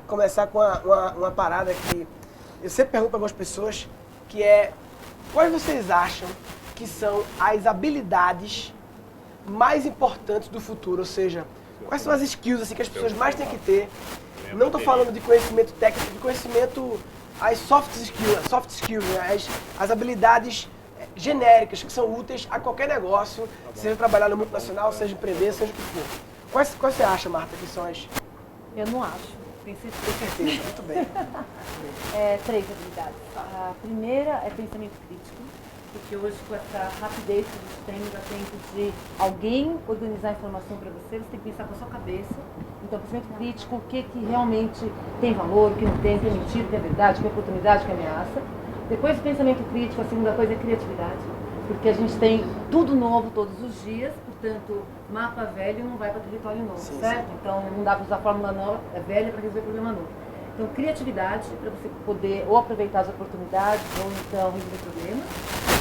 começar com uma parada que eu sempre pergunto para algumas pessoas, que é: quais vocês acham que são as habilidades mais importantes do futuro? Ou seja, quais são as skills assim, que as pessoas mais têm que ter? Não estou falando de conhecimento técnico, de conhecimento, as soft skills, né? as habilidades genéricas que são úteis a qualquer negócio, seja trabalhar no multinacional, seja empreender, seja o que for. Quais você acha, Marta, que são as... Eu não acho, tenho certeza. Muito bem. 3 habilidades. A primeira é pensamento crítico, porque hoje com essa rapidez que a gente tem, não dá tempo de alguém organizar a informação para você, você tem que pensar com a sua cabeça. Então, pensamento crítico, o que realmente tem valor, o que não tem, o que é mentira, o que é verdade, o que é oportunidade, o que é ameaça. Depois do pensamento crítico, a segunda coisa é criatividade, porque a gente tem tudo novo todos os dias, portanto, mapa velho não vai para território novo, sim, certo? Sim. Então, não dá para usar fórmula nova, é velha para resolver problema novo. Então, criatividade, para você poder ou aproveitar as oportunidades, ou então resolver problemas.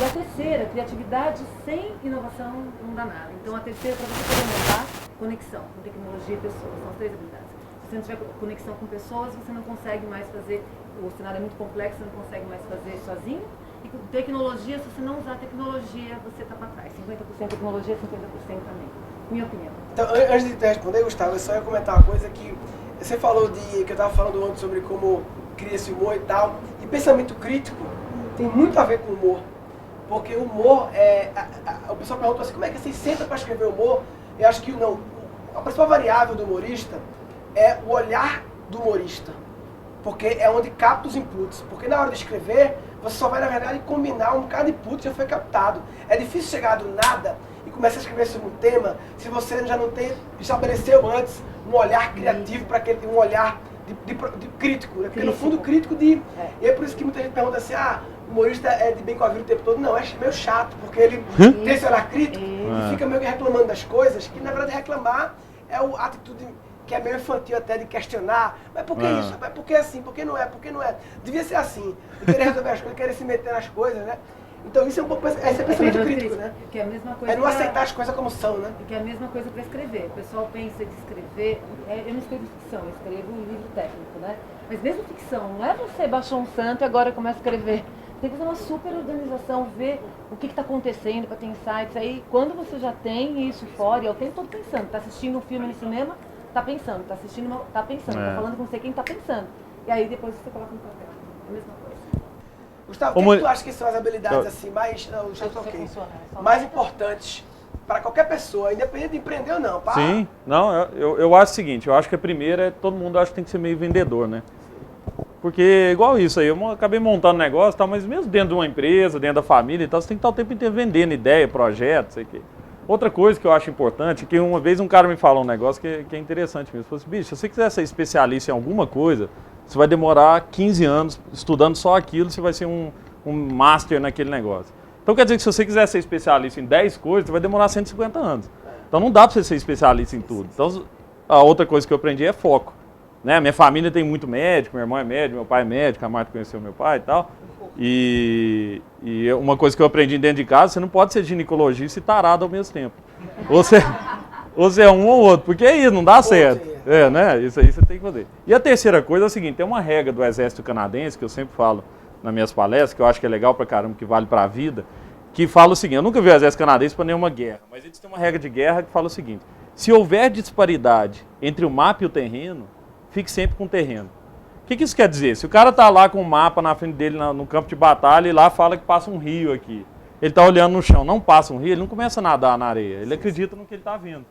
E a terceira, criatividade sem inovação não dá nada. Então, a terceira, para você poder montar, conexão com tecnologia e pessoas. São as 3 habilidades. Se você não tiver conexão com pessoas, você não consegue mais fazer, o cenário é muito complexo, você não consegue mais fazer sozinho. E com tecnologia, se você não usar tecnologia, você está para trás. 50% tecnologia, 50% também. Minha opinião. Então, antes de responder, Gustavo, eu só ia comentar uma coisa que você falou que eu estava falando ontem sobre como cria esse humor e tal. E pensamento crítico tem muito a ver com humor. Porque o humor, o pessoal pergunta assim, como é que você senta para escrever humor? Eu acho que não. A principal variável do humorista é o olhar do humorista. Porque é onde capta os inputs. Porque na hora de escrever, você só vai, na verdade, combinar um bocado de input que já foi captado. É difícil chegar do nada e começar a escrever sobre um tema se você já não estabeleceu antes um olhar criativo para aquele, um olhar de crítico. Né? Porque no fundo, crítico de... E é por isso que muita gente pergunta assim, o humorista é de bem com a vida o tempo todo. Não, é meio chato, porque ele tem esse olhar crítico e fica meio que reclamando das coisas, que na verdade reclamar é a atitude que é meio infantil até de questionar. Mas por que isso? Mas por que assim? Por que não é? Por que não é? Devia ser assim. De querer resolver as coisas, querer se meter nas coisas, né? Então isso é um pouco... Esse é pensamento crítico, né? Que é a mesma coisa. É não aceitar as coisas como são, né? Que é a mesma coisa para escrever. O pessoal pensa de escrever... Eu não escrevo ficção, eu escrevo um livro técnico, né? Mas mesmo ficção, não é você baixou um santo e agora começa a escrever. Tem que fazer uma super organização, ver o que está acontecendo, para ter insights. Aí, quando você já tem isso fora, e eu tenho todo pensando, está assistindo um filme no cinema, está pensando, está assistindo, está pensando, está falando com não sei quem, está pensando. E aí depois você coloca no papel. É a mesma coisa. Gustavo, o que tu acha que são as habilidades assim, mais importantes para qualquer pessoa, independente de empreender ou não? Sim, não, eu acho o seguinte, eu acho que a primeira é todo mundo acha que tem que ser meio vendedor, né? Porque igual isso aí, eu acabei montando um negócio e tal, mas mesmo dentro de uma empresa, dentro da família e tal, você tem que estar o tempo inteiro vendendo ideia, projeto, sei o quê. Outra coisa que eu acho importante, que uma vez um cara me falou um negócio que é interessante mesmo. Ele falou assim, bicho, se você quiser ser especialista em alguma coisa, você vai demorar 15 anos estudando só aquilo, você vai ser um master naquele negócio. Então quer dizer que se você quiser ser especialista em 10 coisas, você vai demorar 150 anos. Então não dá para você ser especialista em tudo. Então a outra coisa que eu aprendi é foco. Né? Minha família tem muito médico, meu irmão é médico, meu pai é médico, a Marta conheceu meu pai e tal. E uma coisa que eu aprendi dentro de casa, você não pode ser ginecologista e tarado ao mesmo tempo. Ou você é um ou outro, porque é isso, não dá certo. Né? Isso aí você tem que fazer. E a terceira coisa é o seguinte, tem uma regra do exército canadense, que eu sempre falo nas minhas palestras, que eu acho que é legal pra caramba, que vale pra vida, que fala o seguinte, eu nunca vi o exército canadense para nenhuma guerra, mas eles têm uma regra de guerra que fala o seguinte, se houver disparidade entre o mapa e o terreno, fique sempre com o terreno. O que isso quer dizer? Se o cara está lá com o mapa na frente dele no campo de batalha e lá fala que passa um rio aqui, ele está olhando no chão, não passa um rio, ele não começa a nadar na areia, ele acredita no que ele está vendo.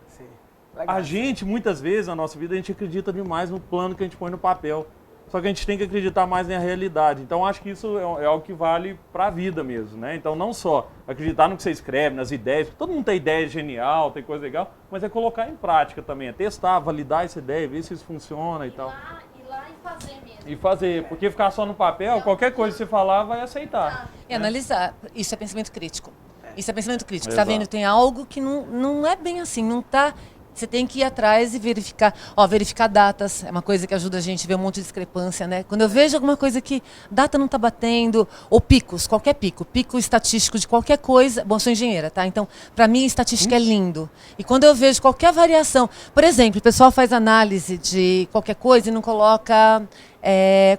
A gente, muitas vezes, na nossa vida, a gente acredita demais no plano que a gente põe no papel. Só que a gente tem que acreditar mais na realidade. Então, acho que isso é algo que vale para a vida mesmo, né? Então, não só acreditar no que você escreve, nas ideias, todo mundo tem ideia genial, tem coisa legal, mas é colocar em prática também, é testar, validar essa ideia, ver se isso funciona e tal. Ir lá e fazer mesmo. E fazer, porque ficar só no papel, qualquer coisa que você falar, vai aceitar. E analisar, isso é pensamento crítico. Isso é pensamento crítico, está vendo? Tem algo que não é bem assim, não está Você tem que ir atrás e verificar. Ó, verificar datas é uma coisa que ajuda a gente a ver um monte de discrepância, né? Quando eu vejo alguma coisa que data não está batendo, ou picos, qualquer pico estatístico de qualquer coisa. Bom, sou engenheira, tá? Então, para mim, estatística é lindo. E quando eu vejo qualquer variação, por exemplo, o pessoal faz análise de qualquer coisa e não coloca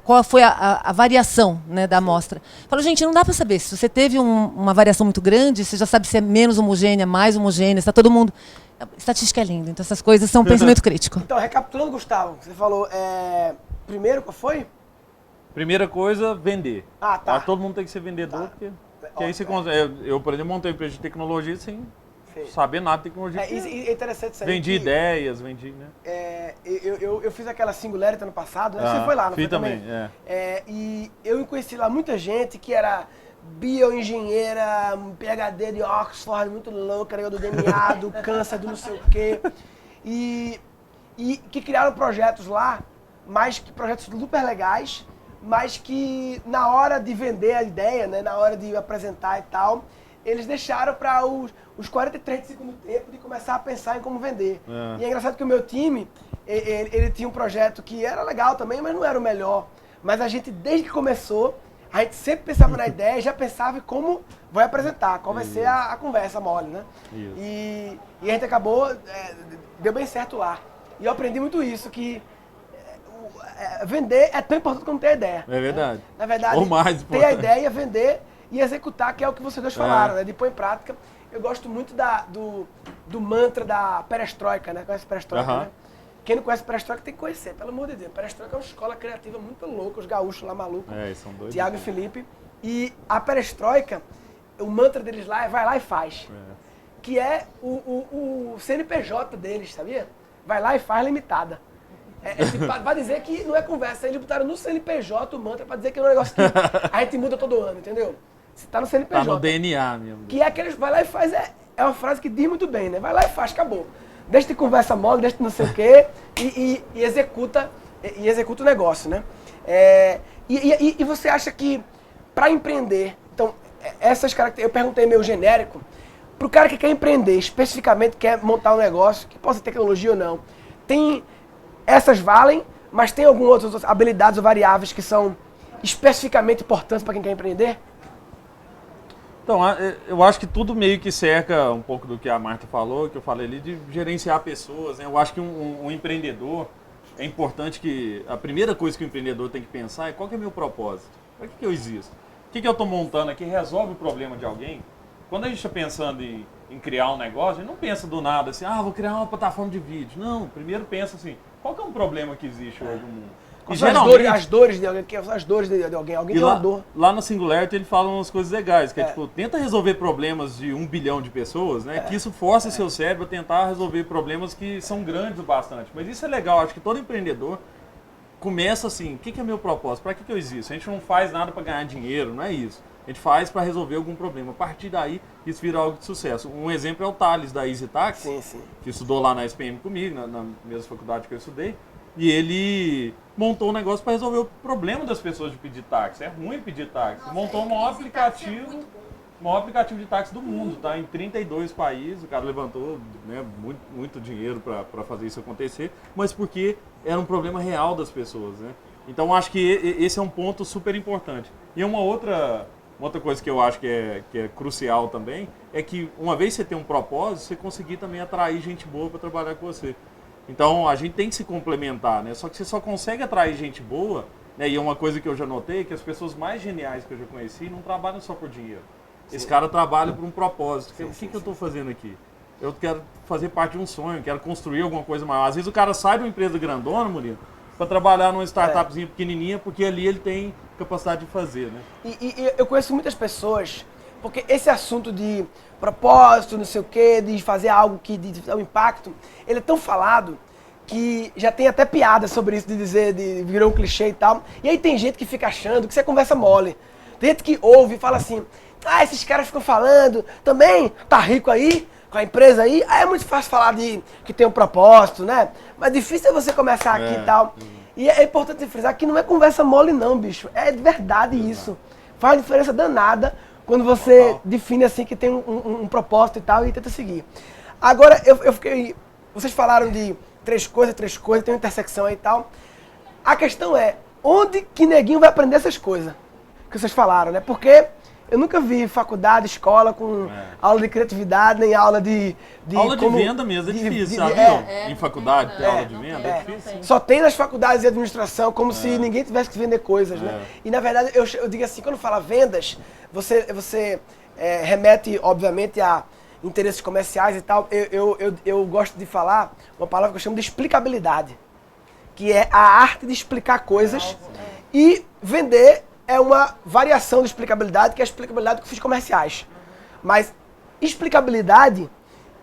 qual foi a variação, né, da amostra. Falo, gente, não dá para saber. Se você teve uma variação muito grande, você já sabe se é menos homogênea, mais homogênea, está todo mundo. Estatística é lindo, então essas coisas são pensamento crítico. Então, recapitulando, Gustavo, você falou, primeiro, qual foi? Primeira coisa, vender. Ah, tá. Todo mundo tem que ser vendedor, porque aí você consegue. Eu, por exemplo, montei uma empresa de tecnologia sem saber nada de tecnologia. É interessante isso aí. Vendi ideias, né? Eu fiz aquela Singularity ano passado, né? Você foi lá, não foi também? E eu conheci lá muita gente que era bioengenheira, PhD de Oxford, muito louca, negócio do DNA, do câncer, do não sei o quê. E que criaram projetos lá, projetos super legais, mas que na hora de vender a ideia, né, na hora de apresentar e tal, eles deixaram para os 43 de segundo tempo de começar a pensar em como vender. E é engraçado que o meu time, ele tinha um projeto que era legal também, mas não era o melhor. Mas a gente, desde que começou, a gente sempre pensava na ideia e já pensava em como vai apresentar, qual vai ser a conversa mole, né? E a gente acabou, deu bem certo lá. E eu aprendi muito isso, que vender é tão importante como ter a ideia. É verdade. Né? Na verdade, ou mais ter a ideia, vender e executar, que é o que vocês dois falaram, né? De pôr em prática. Eu gosto muito do mantra da perestroika, né? Conhece perestroika, né? Quem não conhece perestroika tem que conhecer, pelo amor de Deus. Perestroika é uma escola criativa muito louca, os gaúchos lá malucos. São doidos. Tiago e Felipe. E a perestroika, o mantra deles lá é vai lá e faz. Que é o CNPJ deles, sabia? Vai lá e faz limitada. Pra dizer que não é conversa. Eles botaram no CNPJ o mantra pra dizer que é um negócio que a gente muda todo ano, entendeu? Você tá no CNPJ. Tá no DNA mesmo. Que é aqueles vai lá e faz, é uma frase que diz muito bem, né? Vai lá e faz, acabou. Deixa de conversa mole, deixa de não sei o quê e executa o negócio, né? E você acha que para empreender, então, essas características, eu perguntei meio genérico, pro cara que quer empreender, especificamente quer montar um negócio, que possa ter tecnologia ou não, essas valem, mas tem algumas outras habilidades ou variáveis que são especificamente importantes para quem quer empreender? Então, eu acho que tudo meio que cerca um pouco do que a Marta falou, que eu falei ali, de gerenciar pessoas, né? Eu acho que um empreendedor, é importante que a primeira coisa que o empreendedor tem que pensar é qual que é o meu propósito, para que eu existo? O que eu estou montando aqui resolve o problema de alguém? Quando a gente está pensando em criar um negócio, a gente não pensa do nada assim, vou criar uma plataforma de vídeo. Não, primeiro pensa assim, qual que é um problema que existe hoje no mundo? As dores de alguém, alguém tem uma dor. Lá no Singularity ele fala umas coisas legais, que é tipo, tenta resolver problemas de 1 bilhão de pessoas, né? Que isso força seu cérebro a tentar resolver problemas que são grandes bastante. Mas isso é legal, acho que todo empreendedor começa assim, o que é meu propósito? Para que eu existo? A gente não faz nada para ganhar dinheiro, não é isso. A gente faz para resolver algum problema. A partir daí, isso vira algo de sucesso. Um exemplo é o Thales, da Easy Taxi, que estudou lá na SPM comigo, na mesma faculdade que eu estudei. E ele montou um negócio para resolver o problema das pessoas de pedir táxi. É ruim pedir táxi. Montou o maior aplicativo de táxi do mundo, tá? Em 32 países. O cara levantou, né, muito dinheiro para fazer isso acontecer, mas porque era um problema real das pessoas, né? Então acho que esse é um ponto super importante. E uma outra coisa que eu acho que é crucial também é que uma vez você tem um propósito, você conseguir também atrair gente boa para trabalhar com você. Então a gente tem que se complementar, né? Só que você só consegue atrair gente boa, né? E é uma coisa que eu já notei, que as pessoas mais geniais que eu já conheci não trabalham só por dinheiro. Esse cara trabalha por um propósito. O que eu estou fazendo aqui? Eu quero fazer parte de um sonho, quero construir alguma coisa maior. Às vezes o cara sai de uma empresa grandona, Murilo, para trabalhar numa startupzinha pequenininha, porque ali ele tem capacidade de fazer, né? E eu conheço muitas pessoas, porque esse assunto de propósito, não sei o quê, de fazer algo que dá um impacto, ele é tão falado que já tem até piada sobre isso, virou um clichê e tal. E aí tem gente que fica achando que isso é conversa mole. Tem gente que ouve e fala assim, esses caras ficam falando, também tá rico aí, com a empresa aí, é muito fácil falar de que tem um propósito, né? Mas difícil é você começar aqui e tal. E é importante frisar que não é conversa mole não, bicho. É de verdade isso. Faz uma diferença danada quando você define assim que tem um propósito e tal e tenta seguir. Agora, eu fiquei Vocês falaram de três coisas, tem uma intersecção aí e tal. A questão é, onde que neguinho vai aprender essas coisas que vocês falaram, né? Porque eu nunca vi faculdade, escola com aula de criatividade, nem aula de aula de venda mesmo, é difícil, sabe? Em faculdade, ter aula de venda, é difícil. Só tem nas faculdades de administração, como se ninguém tivesse que vender coisas, né? E na verdade, eu digo assim, quando fala vendas, você remete, obviamente, a interesses comerciais e tal. Eu gosto de falar uma palavra que eu chamo de explicabilidade, que é a arte de explicar coisas, e vender é uma variação de explicabilidade, que é a explicabilidade com fins comerciais. Mas explicabilidade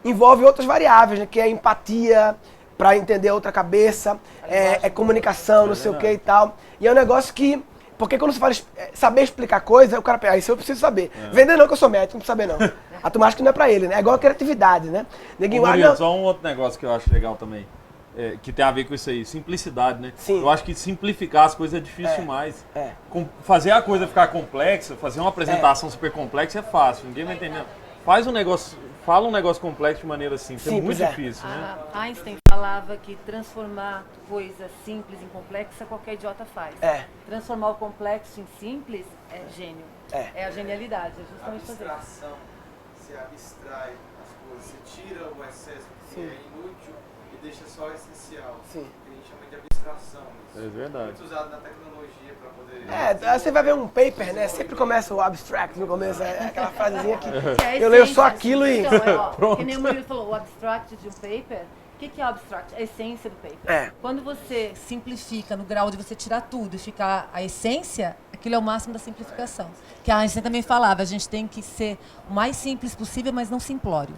envolve outras variáveis, né? Que é empatia, para entender a outra cabeça, é comunicação, não sei o que e tal. E é um negócio que... Porque quando você fala saber explicar coisa, o cara pensa, isso eu preciso saber. Vender não, que eu sou médico, não preciso saber não. A turma acha que não é pra ele, né? É igual a criatividade, né? Ninguém só um outro negócio que eu acho legal também. Que tem a ver com isso aí, simplicidade, né? Sim. Eu acho que simplificar as coisas é difícil demais. Fazer a coisa ficar complexa, fazer uma apresentação super complexa é fácil, ninguém vai entender. Faz um negócio, fala um negócio complexo de maneira simples, é muito difícil, né? Einstein falava que transformar coisa simples em complexa qualquer idiota faz. Transformar o complexo em simples é gênio. É a genialidade, é justamente fazer isso. Você abstrai as coisas, você tira o excesso que é inútil e deixa só o essencial. Que a gente chama de abstração. Isso. É verdade. Muito usado na tecnologia para poder... você vai ver um paper, né? Sempre começa o abstract no começo, aquela frasezinha que eu leio só aquilo e... Então, que nem o Murilo falou, o abstract de um paper, o que é o abstract? A essência do paper. Quando você simplifica no grau de você tirar tudo e ficar a essência, aquilo é o máximo da simplificação. Que a Einstein também falava, a gente tem que ser o mais simples possível, mas não simplório.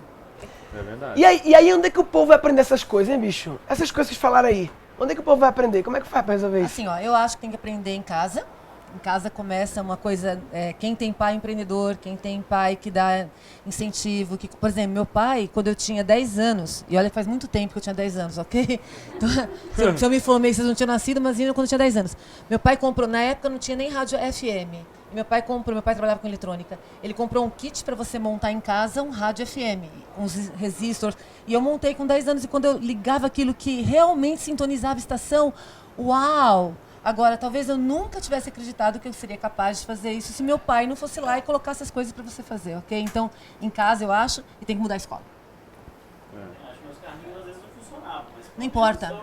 É verdade. E aí onde é que o povo vai aprender essas coisas, hein, bicho? Essas coisas que vocês falaram aí. Onde é que o povo vai aprender? Como é que faz pra resolver isso? Assim, eu acho que tem que aprender em casa. Em casa começa uma coisa, quem tem pai empreendedor, quem tem pai que dá incentivo. Por exemplo, meu pai, quando eu tinha 10 anos, e olha, faz muito tempo que eu tinha 10 anos, ok? Então, se eu me formei, vocês não tinham nascido, mas ainda quando eu tinha 10 anos. Meu pai comprou, na época não tinha nem rádio FM. Meu pai trabalhava com eletrônica. Ele comprou um kit para você montar em casa um rádio FM, uns resistors. E eu montei com 10 anos, e quando eu ligava aquilo que realmente sintonizava a estação, uau! Agora, talvez eu nunca tivesse acreditado que eu seria capaz de fazer isso se meu pai não fosse lá e colocasse as coisas para você fazer, ok? Então, em casa, eu acho, e tem que mudar a escola. Acho que meus carrinhos às vezes não funcionavam. Não importa.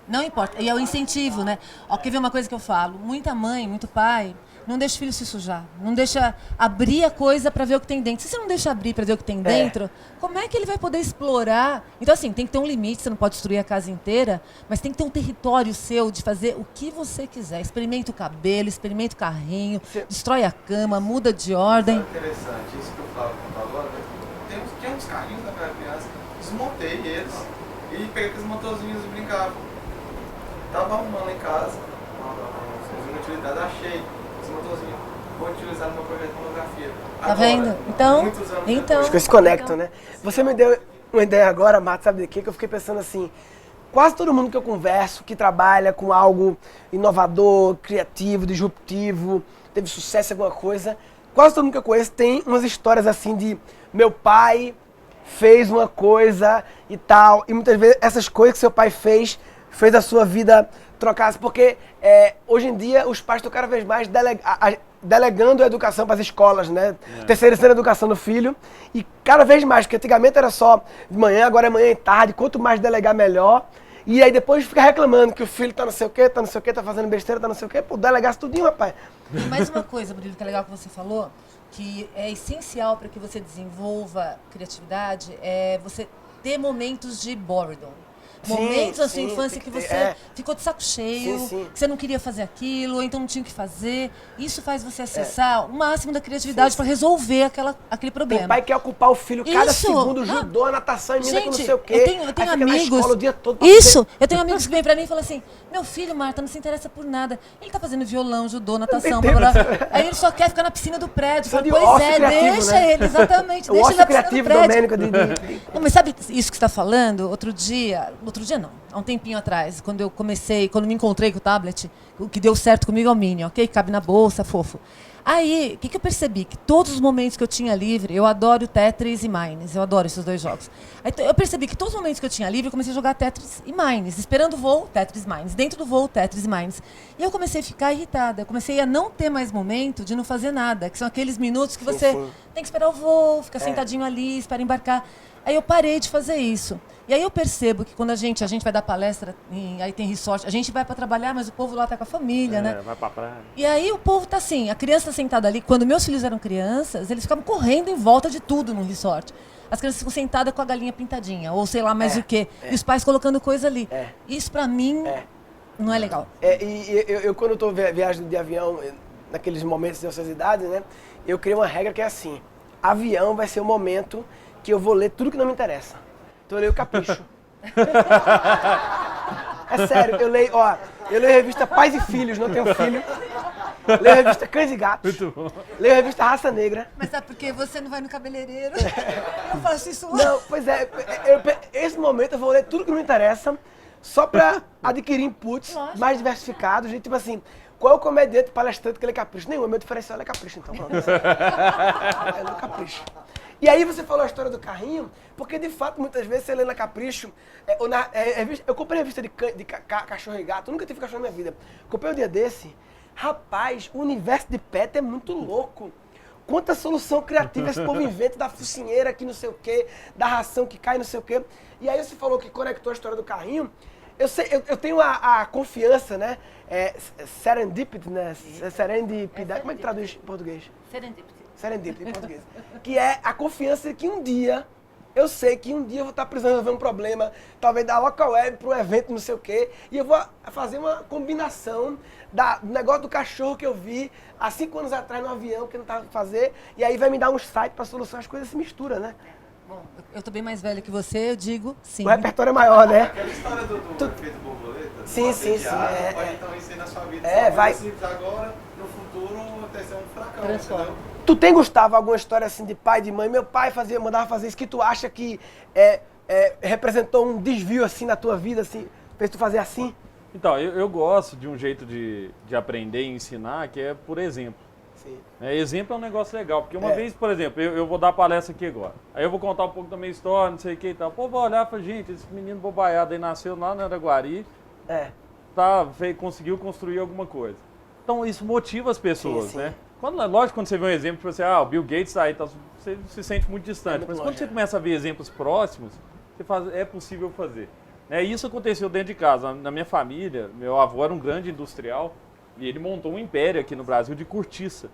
Não importa. E é o incentivo, né? Ó, quer ver uma coisa que eu falo? Muita mãe, muito pai, não deixa o filho se sujar. Não deixa abrir a coisa para ver o que tem dentro. Se você não deixa abrir para ver o que tem dentro, como é que ele vai poder explorar? Então, assim, tem que ter um limite. Você não pode destruir a casa inteira, mas tem que ter um território seu de fazer o que você quiser. Experimenta o cabelo, experimenta o carrinho, destrói a cama, muda de ordem. Interessante, isso que eu falo agora, né? Tinha uns carrinhos da criança, desmontei eles e peguei aqueles motorzinhos e brincava. Tava arrumando em casa, uma utilidade, achei esse motorzinho. Vou utilizar no meu projeto de monografia. Tá vendo? Então, As coisas se conectam, né? Você me deu uma ideia agora, Marta, sabe de quê? Que eu fiquei pensando assim, quase todo mundo que eu converso, que trabalha com algo inovador, criativo, disruptivo, teve sucesso em alguma coisa, quase todo mundo que eu conheço tem umas histórias assim de meu pai fez uma coisa e tal, e muitas vezes essas coisas que seu pai fez a sua vida trocar, porque hoje em dia os pais estão cada vez mais delegando a educação para as escolas, né? Terceirizando a educação do filho, e cada vez mais, porque antigamente era só de manhã, agora é manhã e tarde, quanto mais delegar melhor, e aí depois fica reclamando que o filho tá não sei o quê, tá fazendo besteira, tá não sei o quê, pô, delegasse tudinho, rapaz. E mais uma coisa, Murilo, que é legal que você falou, que é essencial para que você desenvolva criatividade, é você ter momentos de boredom. Momentos da sua infância que você ficou de saco cheio, que você não queria fazer aquilo, ou então não tinha o que fazer. Isso faz você acessar o máximo da criatividade para resolver aquele problema. O pai quer ocupar o filho cada segundo, judô, natação, emenda com não sei o quê. Eu tenho amigos. Na escola o dia todo Eu tenho amigos que vêm pra mim e falam assim: meu filho, Marta, não se interessa por nada. Ele tá fazendo violão, judô, natação, blá, blá, blá. Aí ele só quer ficar na piscina do prédio. Falo, deixa ele, exatamente. O deixa ele ócio na piscina criativo do prédio. Domênico Não, mas sabe isso que você está falando? Outro dia não, há um tempinho atrás, quando me encontrei com o tablet, o que deu certo comigo é o Mini, ok? Cabe na bolsa, fofo. Aí, o que eu percebi? Que todos os momentos que eu tinha livre, eu adoro Tetris e Mines, eu adoro esses dois jogos. Aí, eu percebi que todos os momentos que eu tinha livre, eu comecei a jogar Tetris e Mines, esperando o voo, Tetris e Mines, dentro do voo, Tetris e Mines. E eu comecei a ficar irritada, eu comecei a não ter mais momento de não fazer nada, que são aqueles minutos que você tem que esperar o voo, fica sentadinho ali, espera embarcar. Aí eu parei de fazer isso. E aí eu percebo que quando a gente vai dar palestra, aí tem resort, a gente vai para trabalhar, mas o povo lá tá com a família, né? Vai pra praia. E aí o povo tá assim, a criança tá sentada ali. Quando meus filhos eram crianças, eles ficavam correndo em volta de tudo no resort. As crianças ficam sentadas com a galinha pintadinha, ou sei lá mais o quê. E os pais colocando coisa ali. Isso pra mim não é legal. Eu quando estou viajando de avião, naqueles momentos de ociosidade, né? Eu criei uma regra que é assim: avião vai ser o momento que eu vou ler tudo que não me interessa. Então eu leio Capricho. É sério, eu leio a revista Pais e Filhos, não tenho filho. Leio a revista Cães e Gatos. Leio a revista Raça Negra. Mas sabe por quê? Você não vai no cabeleireiro? Eu faço isso lá. Não, pois é, esse momento eu vou ler tudo que não me interessa, só pra adquirir inputs mais diversificados, de tipo assim, qual é o comediante palestrante que lê Capricho? Nenhum, meu diferencial é Capricho, então pronto. É do Capricho. E aí você falou a história do carrinho, porque de fato muitas vezes você lê na Capricho, eu comprei a revista de cachorro e gato, nunca tive cachorro na minha vida. Comprei um dia desse, rapaz, o universo de pet é muito louco. Quanta solução criativa esse povo inventa, da focinheira que não sei o quê, da ração que cai não sei o quê. E aí você falou que conectou a história do carrinho. Eu tenho a confiança, né? Serendipity, né? Serendipidade. Como é que traduz em português? Serendipity em português. Que é a confiança de que um dia, eu sei que um dia eu vou estar precisando resolver um problema, talvez da local web para um evento não sei o quê, e eu vou fazer uma combinação do negócio do cachorro que eu vi há 5 anos atrás no avião, que eu não estava fazer, e aí vai me dar um site para solucionar, as coisas se misturam, né? Bom, eu tô bem mais velha que você, eu digo sim. O repertório é maior, né? Aquela história do efeito borboleta. Sim. Pode então isso aí na sua vida. Vai. Simples agora, no futuro, vai ser um furacão, entendeu? Tu tem, Gustavo, alguma história assim de pai, de mãe? Meu pai mandava fazer isso, que tu acha que representou um desvio assim na tua vida, assim, fez tu fazer assim? Então, eu gosto de um jeito de aprender e ensinar, que é por exemplo. Sim. Exemplo é um negócio legal, porque uma vez, por exemplo, eu vou dar palestra aqui agora. Aí eu vou contar um pouco da minha história, não sei o que e tal. O povo vai olhar e falar, gente, esse menino bobaiado aí nasceu lá no Araguari, conseguiu construir alguma coisa. Então isso motiva as pessoas, né? Lógico, quando você vê um exemplo, tipo assim, o Bill Gates tá aí, você se sente muito distante. Mas quando você começa a ver exemplos próximos, você faz, é possível fazer. Isso aconteceu dentro de casa. Na minha família, meu avô era um grande industrial e ele montou um império aqui no Brasil de cortiça.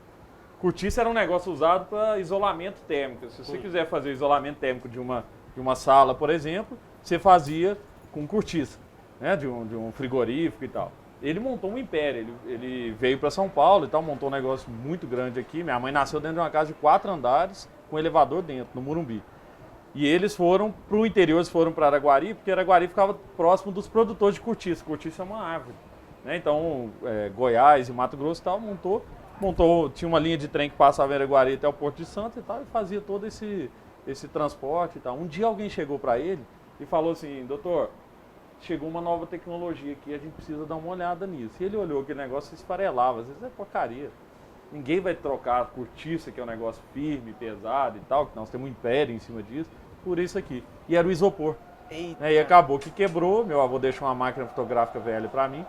Cortiça era um negócio usado para isolamento térmico. Se você quiser fazer isolamento térmico de uma sala, por exemplo, você fazia com cortiça, né? de um frigorífico e tal. Ele montou um império, ele veio para São Paulo e tal, montou um negócio muito grande aqui. Minha mãe nasceu dentro de uma casa de 4 andares, com elevador dentro, no Morumbi. E eles foram para o interior, eles foram para Araguari, porque Araguari ficava próximo dos produtores de cortiça. Cortiça é uma árvore, né? Então, Goiás e Mato Grosso e tal, montou, tinha uma linha de trem que passava em Araguari até o Porto de Santos e tal, e fazia todo esse transporte e tal. Um dia alguém chegou para ele e falou assim, doutor, chegou uma nova tecnologia aqui, a gente precisa dar uma olhada nisso. E ele olhou aquele negócio e esfarelava, às vezes é porcaria. Ninguém vai trocar a cortiça, que é um negócio firme, pesado e tal, que nós temos um império em cima disso, por isso aqui. E era o isopor. E acabou que quebrou, meu avô deixou uma máquina fotográfica velha para mim,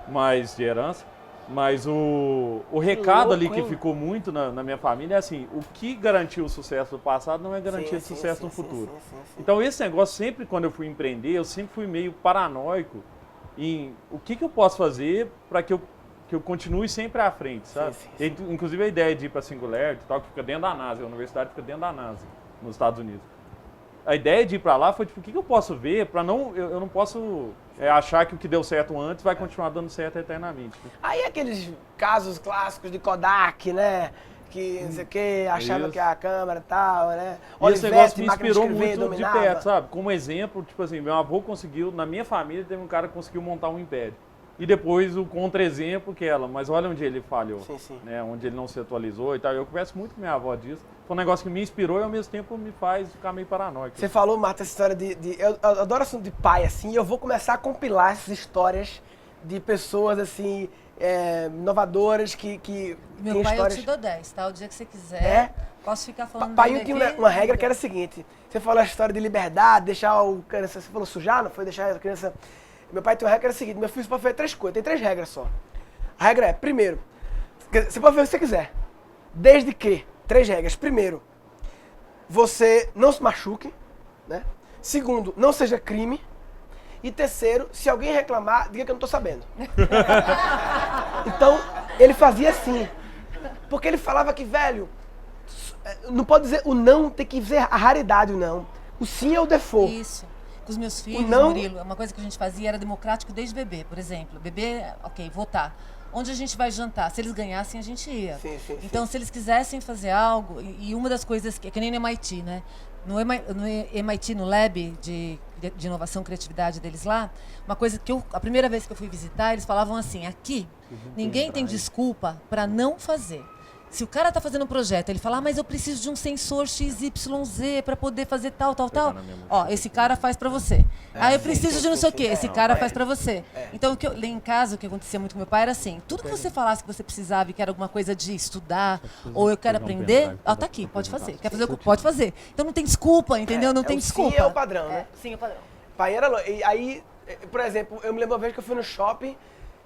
mas de herança. Mas o recado ali que ficou muito na minha família é assim, o que garantiu o sucesso do passado não é garantia de sucesso no futuro. Sim. Então esse negócio, sempre quando eu fui empreender, eu sempre fui meio paranoico em o que eu posso fazer para que eu continue sempre à frente, sabe? Sim. Inclusive a ideia de ir para a Singularity, tal, que fica dentro da NASA, a universidade fica dentro da NASA, nos Estados Unidos. A ideia de ir para lá foi tipo, o que eu posso ver para eu não posso achar que o que deu certo antes vai continuar dando certo eternamente. Né? Aí aqueles casos clássicos de Kodak, né? Que não sei o que, achava que a câmera e tal, né? E esse negócio me inspirou muito de perto, sabe? Como exemplo, tipo assim, meu avô conseguiu, na minha família teve um cara que conseguiu montar um império. E depois o contra-exemplo que mas olha onde ele falhou, né? Onde ele não se atualizou e tal. Eu converso muito com minha avó disso. Foi um negócio que me inspirou e ao mesmo tempo me faz ficar meio paranoico. Você falou, Marta, essa história eu adoro assunto de pai, assim, e eu vou começar a compilar essas histórias de pessoas, assim, inovadoras, que Meu tem pai, histórias... eu te dou 10, tá? O dia que você quiser, É? posso ficar falando Painho dele tinha aqui. uma regra que era a seguinte, você falou a história de liberdade, deixar o criança, você falou sujar, não foi deixar a criança... Meu pai tem uma regra que era a seguinte, meu filho pode fazer 3 coisas, tem 3 regras só. A regra é, primeiro, você pode fazer o que você quiser, desde que, 3 regras. Primeiro, você não se machuque, né? Segundo, não seja crime. E terceiro, se alguém reclamar, diga que eu não tô sabendo. Então, ele fazia assim. Porque ele falava que, velho, não pode dizer o não, tem que dizer a raridade o não. O sim é o default. Isso. Com os meus filhos, não... Murilo, uma coisa que a gente fazia era democrático desde bebê, por exemplo. Bebê, ok, votar. Onde a gente vai jantar? Se eles ganhassem, a gente ia. Sim, então, se eles quisessem fazer algo, e uma das coisas que nem no MIT, né? No MIT, no Lab de inovação e criatividade deles lá, uma coisa que a primeira vez que eu fui visitar, eles falavam assim, aqui, ninguém tem desculpa para não fazer. Se o cara tá fazendo um projeto, ele fala, mas eu preciso de um sensor XYZ para poder fazer tal. Ó, esse cara faz para você. Eu preciso de não sei o quê, esse cara faz para você. Então, lá em casa, o que acontecia muito com meu pai era assim, tudo que você falasse que você precisava e que era alguma coisa de estudar, ou eu quero aprender, tá aqui, pode fazer. Quer fazer? Pode fazer. Então não tem desculpa, entendeu? Não tem desculpa. Sim é o padrão, né? Sim é o padrão. Pai era... E aí, por exemplo, eu me lembro uma vez que eu fui no shopping,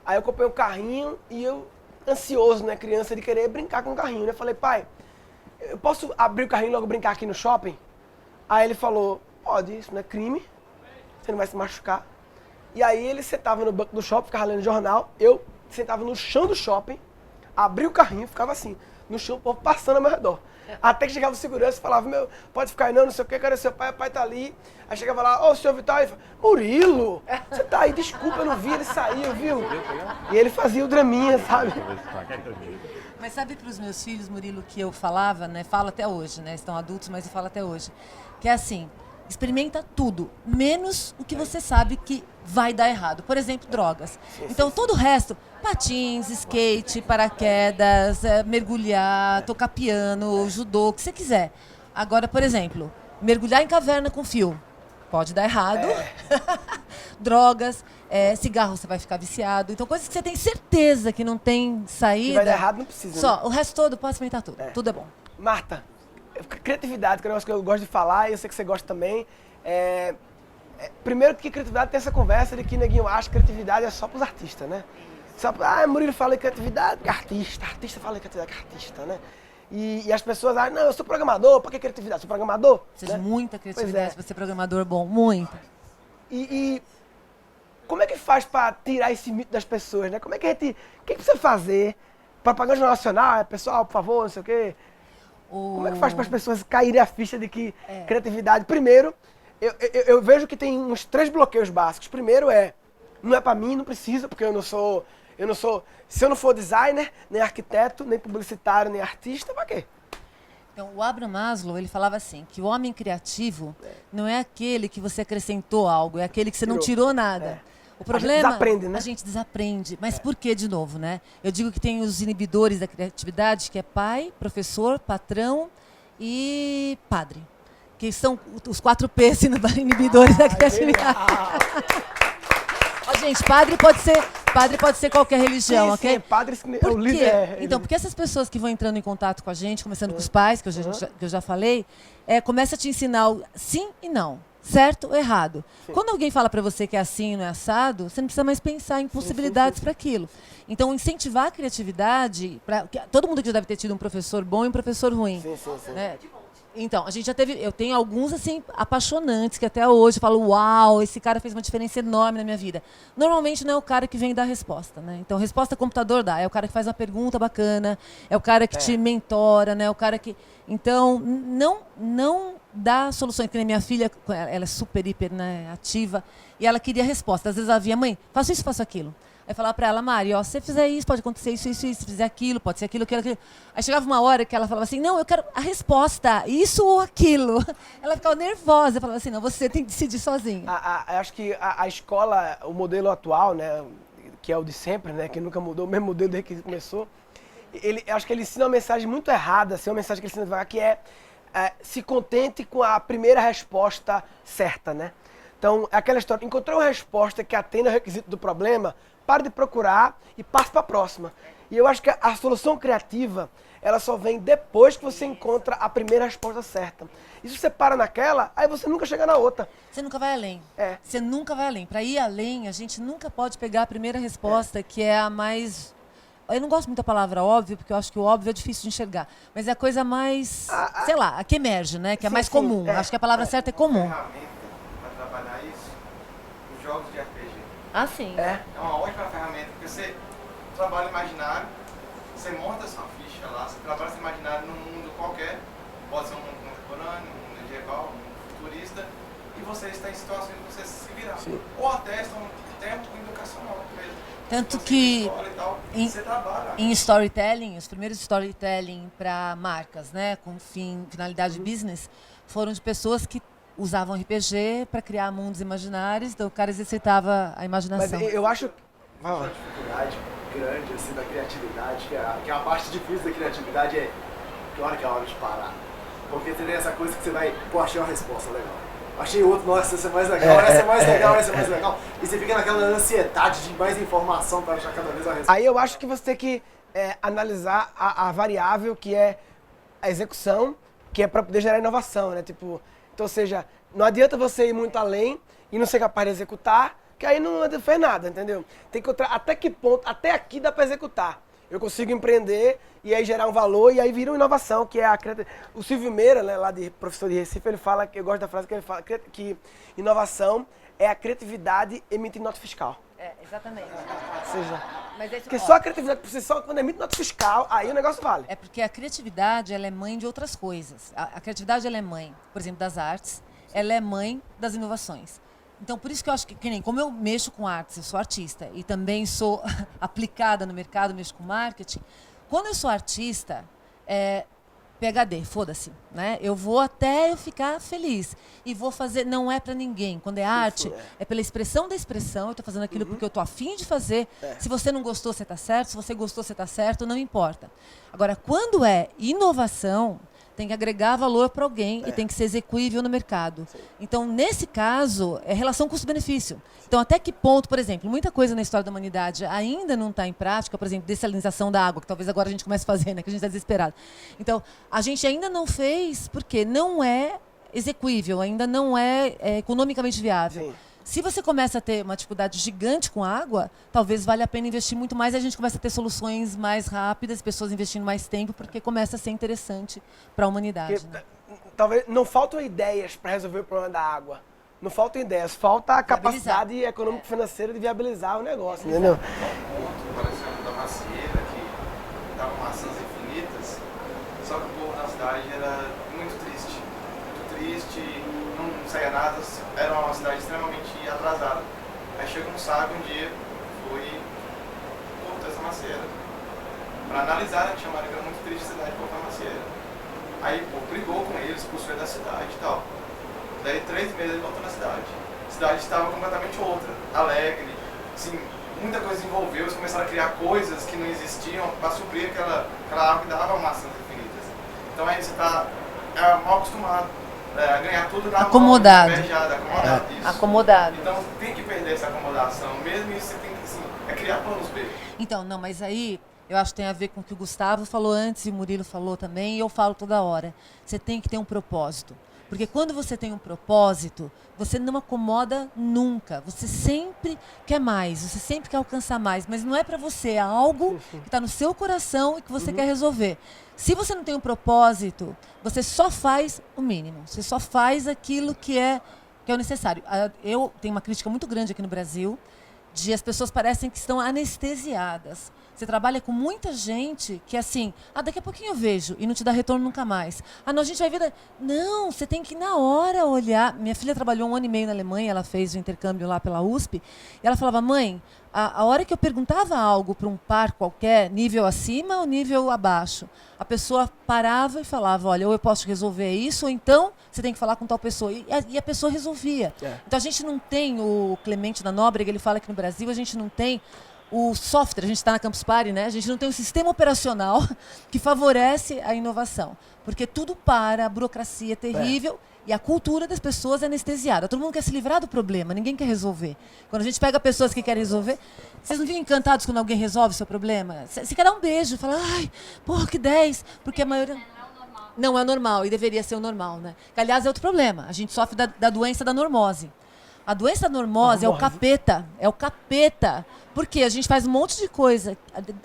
aí eu comprei um carrinho e eu... ansioso, né, criança, de querer brincar com o carrinho, né? Falei, pai, eu posso abrir o carrinho e logo brincar aqui no shopping? Aí ele falou, pode, isso não é crime, você não vai se machucar. E aí ele sentava no banco do shopping, ficava lendo jornal, eu sentava no chão do shopping, abria o carrinho, ficava assim, no chão, o povo passando ao meu redor. Até que chegava o segurança e falava, meu, pode ficar aí não sei o que, cadê seu pai? O pai tá ali. Aí chegava lá, ô, senhor Vital, ele falava, Murilo, você tá aí, desculpa, eu não vi, ele saiu, viu? E ele fazia o draminha, sabe? Mas sabe para os meus filhos, Murilo, que eu falava, né? Falo até hoje, né? Estão adultos, mas eu falo até hoje. Que é assim, experimenta tudo, menos o que você sabe que vai dar errado. Por exemplo, drogas. Então, todo o resto, patins, skate, paraquedas, mergulhar, tocar piano, judô, o que você quiser. Agora, por exemplo, mergulhar em caverna com fio. Pode dar errado. Drogas, cigarro, você vai ficar viciado. Então, coisas que você tem certeza que não tem saída. Se vai dar errado, não precisa. Só, né? o resto todo, pode experimentar tudo. Tudo é bom. Marta, criatividade, que é um negócio que eu gosto de falar, e eu sei que você gosta também. Primeiro que criatividade tem essa conversa de que neguinho acha que criatividade é só pros artistas, né? Só, Murilo fala em criatividade, que artista fala em criatividade, que artista, né? E as pessoas acham, não, eu sou programador, pra que criatividade? Sou programador? Precisa né? de muita criatividade para ser programador bom, muita. E como é que faz pra tirar esse mito das pessoas, né? Como é que a gente, o que precisa fazer? Propaganda nacional, pessoal, por favor, não sei o quê. Como é que faz para as pessoas caírem a ficha de que criatividade... Primeiro, eu vejo que tem uns 3 bloqueios básicos. Primeiro não é para mim, não precisa, porque eu não sou... Se eu não for designer, nem arquiteto, nem publicitário, nem artista, para quê? Então, o Abraham Maslow, ele falava assim, que o homem criativo não é aquele que você acrescentou algo, é aquele que você não tirou nada. O problema, a gente desaprende, né? A gente desaprende. Mas por que, de novo, né? Eu digo que tem os inibidores da criatividade, que é pai, professor, patrão e padre. Que são os 4 P's inibidores da criatividade. Ó, gente, padre pode ser qualquer religião, sim, ok? Sim, padre é o líder. Então, porque essas pessoas que vão entrando em contato com a gente, começando com os pais, que eu já falei, começa a te ensinar o sim e não. Certo ou errado? Sim. Quando alguém fala para você que é assim e não é assado, você não precisa mais pensar em possibilidades para aquilo. Então, incentivar a criatividade, todo mundo aqui já deve ter tido um professor bom e um professor ruim. Sim. Né? Então, a gente já teve, eu tenho alguns assim apaixonantes que até hoje eu falo, uau, esse cara fez uma diferença enorme na minha vida. Normalmente não é o cara que vem dar a resposta, né? Então, resposta computador dá, é o cara que faz uma pergunta bacana, é o cara que te mentora, né? É o cara que... Então, não dá soluções, que nem minha filha, ela é super, hiper, né, ativa, e ela queria resposta. Às vezes ela via, mãe, faço isso, faço aquilo. Aí falava pra ela, Mari, ó, se você fizer isso, pode acontecer isso, se fizer aquilo, pode ser aquilo. Aí chegava uma hora que ela falava assim, não, eu quero a resposta, isso ou aquilo. Ela ficava nervosa, eu falava assim, não, você tem que decidir sozinha. Acho que a escola, o modelo atual, né, que é o de sempre, né, que nunca mudou, o mesmo modelo desde que começou, acho que ele ensina uma mensagem muito errada, assim, uma mensagem que ele ensina devagar, que se contente com a primeira resposta certa, né? Então, é aquela história, encontrei uma resposta que atende ao requisito do problema, para de procurar e passa para a próxima. E eu acho que a solução criativa, ela só vem depois que você encontra a primeira resposta certa. E se você para naquela, aí você nunca chega na outra. Você nunca vai além. É. Você nunca vai além. Para ir além, a gente nunca pode pegar a primeira resposta, que é a mais... Eu não gosto muito da palavra óbvio, porque eu acho que o óbvio é difícil de enxergar. Mas é a coisa mais, sei lá, a que emerge, né? Que é Sim, mais sim, comum. é. Acho que a palavra certa é comum. Ferramenta para trabalhar isso, os jogos de RPG. Ah, sim. É. É uma ótima ferramenta, porque você trabalha imaginário, você monta sua ficha lá, você trabalha seu imaginário num mundo qualquer, pode ser um mundo contemporâneo, um mundo medieval, um mundo futurista, e você está em situações que você se virar. Sim. Ou até está um tempo educacional mesmo. Tanto Você que escola e tal, em- você trabalha. Em storytelling, os primeiros storytelling para marcas, né, com finalidade business, foram de pessoas que usavam RPG para criar mundos imaginários, então o cara exercitava a Mas imaginação. eu acho... Vai lá. Uma dificuldade grande assim, da criatividade, que é a parte difícil da criatividade é que hora que é a hora de parar. Porque tem essa coisa que você vai, pô, achei uma resposta legal. Achei outro, nossa, essa é mais legal, essa é mais legal, essa é mais legal. E você fica naquela ansiedade de mais informação para achar cada vez a resposta. Aí eu acho que você tem que analisar a variável que é a execução, que é para poder gerar inovação, né? Tipo, então, ou seja, não adianta você ir muito além e não ser capaz de executar, que aí não fez nada, entendeu? Tem que encontrar até que ponto, até aqui dá para executar. Eu consigo empreender e aí gerar um valor e aí vira uma inovação, que é a criatividade. O Silvio Meira, né, lá de professor de Recife, ele fala, que eu gosto da frase que ele fala, que inovação é a criatividade emitindo nota fiscal. É, exatamente. Ou seja, Mas é, porque só a criatividade por si só, quando emite nota fiscal, aí o negócio vale. É porque a criatividade, ela é mãe de outras coisas. A criatividade, ela é mãe, por exemplo, das artes, ela é mãe das inovações. Então, por isso que eu acho que nem como eu mexo com artes, eu sou artista e também sou aplicada no mercado, mexo com marketing. Quando eu sou artista, PhD, foda-se, né? Eu vou até eu ficar feliz e vou fazer, não é para ninguém. Quando é arte, é pela expressão da expressão, eu tô fazendo aquilo porque eu tô afim de fazer. Se você não gostou, você tá certo, se você gostou, você tá certo, não importa. Agora, quando é inovação, tem que agregar valor para alguém e tem que ser execuível no mercado. Então, nesse caso, é relação custo-benefício. Então, até que ponto, por exemplo, muita coisa na história da humanidade ainda não está em prática, por exemplo, dessalinização da água, que talvez agora a gente comece a fazer, né, que a gente está desesperado. Então, a gente ainda não fez porque não é execuível, ainda não é economicamente viável. Sim. Se você começa a ter uma dificuldade gigante com água, talvez valha a pena investir muito mais e a gente começa a ter soluções mais rápidas, pessoas investindo mais tempo, porque começa a ser interessante para a humanidade. Porque, talvez não faltam ideias para resolver o problema da água. Não faltam ideias, falta a capacidade econômico-financeira de viabilizar o negócio, entendeu? Ponto, parecendo da macieira, que dava maçãs infinitas, só que o povo na cidade era muito triste, não saía nada, era uma cidade extremamente atrasada. Aí chega um sábio um dia, foi e cortou essa macieira. Pra analisar, que chamaram que era muito triste a cidade cortar a macieira. Aí o povo brigou com ele, expulsou ele da cidade e tal. Daí 3 meses ele voltou na cidade. A cidade estava completamente outra, alegre, assim, muita coisa envolveu, eles começaram a criar coisas que não existiam para suprir aquela árvore que dava maçãs infinitas. Então aí você está mal acostumado a ganhar tudo na Acomodado. mão, acomodado, isso. Acomodado. Então tem que perder essa acomodação, mesmo isso você tem que criar planos B. Então, não, mas aí eu acho que tem a ver com o que o Gustavo falou antes e o Murilo falou também, e eu falo toda hora. Você tem que ter um propósito. Porque quando você tem um propósito, você não acomoda nunca. Você sempre quer mais, você sempre quer alcançar mais. Mas não é para você, é algo que está no seu coração e que você quer resolver. Se você não tem um propósito, você só faz o mínimo. Você só faz aquilo que é o necessário. Eu tenho uma crítica muito grande aqui no Brasil, de as pessoas parecem que estão anestesiadas. Você trabalha com muita gente que assim, daqui a pouquinho eu vejo e não te dá retorno nunca mais. Não, a gente vai ver... Não, você tem que na hora olhar. Minha filha trabalhou 1 ano e meio na Alemanha, ela fez o intercâmbio lá pela USP, e ela falava, mãe, a hora que eu perguntava algo para um par qualquer, nível acima ou nível abaixo, a pessoa parava e falava, olha, ou eu posso resolver isso, ou então você tem que falar com tal pessoa. E a pessoa resolvia. Então a gente não tem, o Clemente da Nóbrega, ele fala que no Brasil a gente não tem o software, a gente está na Campus Party, né? A gente não tem um sistema operacional que favorece a inovação. Porque tudo para, a burocracia é terrível e a cultura das pessoas é anestesiada. Todo mundo quer se livrar do problema, ninguém quer resolver. Quando a gente pega pessoas que querem resolver, vocês não ficam encantados quando alguém resolve o seu problema? Você quer dar um beijo, fala, ai, porra, que 10, porque a maioria... Não é o normal, e deveria ser o normal, né? Que, aliás, é outro problema. A gente sofre da doença da normose. A doença da normose é o capeta. É o capeta. Porque a gente faz um monte de coisa,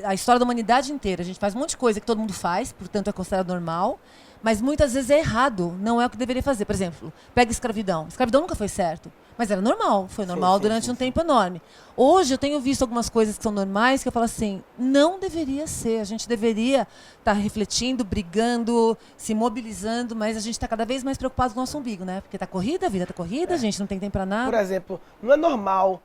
a história da humanidade inteira, a gente faz um monte de coisa que todo mundo faz, portanto é considerado normal, mas muitas vezes é errado, não é o que deveria fazer. Por exemplo, pega escravidão. Escravidão nunca foi certo, mas era normal, foi normal durante um tempo enorme. Hoje eu tenho visto algumas coisas que são normais que eu falo assim, não deveria ser, a gente deveria estar refletindo, brigando, se mobilizando, mas a gente está cada vez mais preocupado com o nosso umbigo, né? Porque tá corrida, a vida tá corrida, a gente não tem tempo para nada. Por exemplo, não é normal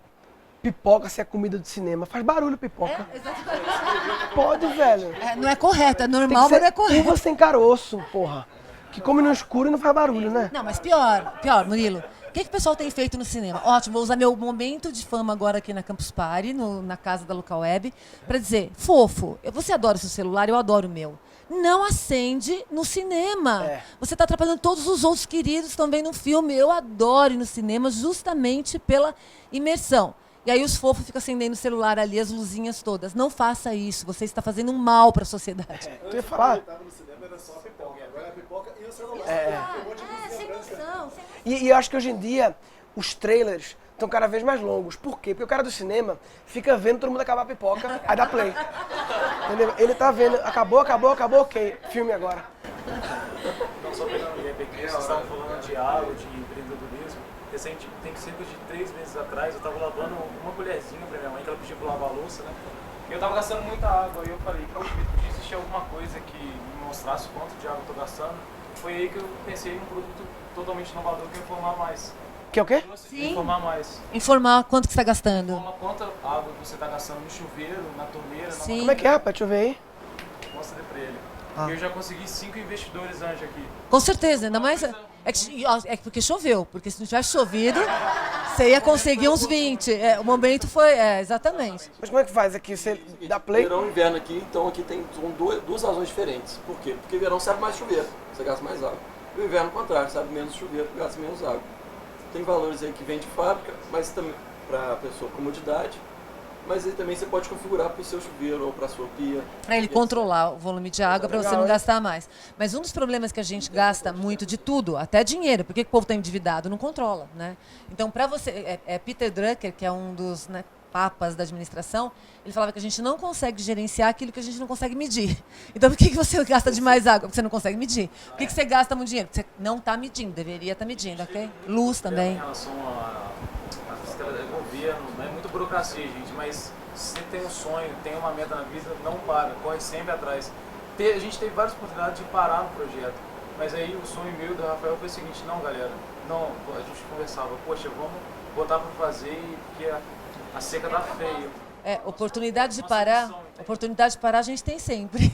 pipoca ser a comida do cinema. Faz barulho pipoca. Exatamente. Pode, velho. Não é correto, é normal, mas não é correto. Uva sem caroço, porra. Que come no escuro e não faz barulho, né? Não, mas pior, Murilo. O que o pessoal tem feito no cinema? Ótimo, vou usar meu momento de fama agora aqui na Campus Party, na casa da Local Web, para dizer, fofo, você adora o seu celular, eu adoro o meu. Não acende no cinema. Você está atrapalhando todos os outros queridos que estão vendo um filme. Eu adoro ir no cinema justamente pela imersão. E aí os fofos ficam acendendo o celular ali, as luzinhas todas. Não faça isso, você está fazendo um mal para a sociedade. Eu ia falar. Eu tava no cinema, era só a pipoca. Agora é a pipoca e o celular. Sem noção. E eu acho que hoje em dia os trailers estão cada vez mais longos. Por quê? Porque o cara do cinema fica vendo todo mundo acabar a pipoca, aí dá play. Entendeu? Ele tá vendo, acabou, ok, filme agora. Não, só pegando o exemplo aqui, vocês estavam falando de água, de empreendedorismo. Recente, tem cerca de 3 meses atrás, eu estava lavando uma colherzinha para minha mãe, que ela pediu para lavar a louça, né? E eu estava gastando muita água, e eu falei, podia existir alguma coisa que me mostrasse quanto de água eu estou gastando. Foi aí que eu pensei em um produto totalmente inovador, que é Informar Mais. Que é o quê? Sim. Informar Mais. Informar quanto que você está gastando. Informa quanta água você está gastando no chuveiro, na torneira, Sim. Como é que é, rapaz? Deixa eu ver aí. Mostra para ele. E eu já consegui 5 investidores antes aqui. Com certeza, ainda mais... É porque choveu, porque se não tivesse chovido, você ia conseguir uns 20. O momento foi... exatamente. Mas como é que faz aqui? Você dá play? Verão e inverno aqui, então aqui são duas razões diferentes. Por quê? Porque verão serve mais chuveiro, você gasta mais água. E o inverno, ao contrário, serve menos chuveiro, gasta menos água. Tem valores aí que vem de fábrica, mas também para a pessoa comodidade. Mas aí também você pode configurar para o seu chuveiro ou para a sua pia. Para ele controlar o volume de água, para você não gastar mais. Mas um dos problemas que a gente gasta muito de tudo, até dinheiro, porque o povo está endividado, não controla, né? Então, para você... Peter Drucker, que é um dos papas da administração, ele falava que a gente não consegue gerenciar aquilo que a gente não consegue medir. Então, por que você gasta demais água? Porque você não consegue medir. Por que você gasta muito dinheiro? Porque você não está medindo, deveria estar medindo, ok? Luz também. Em relação a governo, não é muito burocracia, gente, mas se você tem um sonho, tem uma meta na vida, não para, corre sempre atrás. A gente teve várias oportunidades de parar no projeto, mas aí o sonho meu e do Rafael foi o seguinte, não galera, não, a gente conversava, poxa, vamos botar para fazer porque a seca tá feia. Oportunidade de parar a gente tem sempre.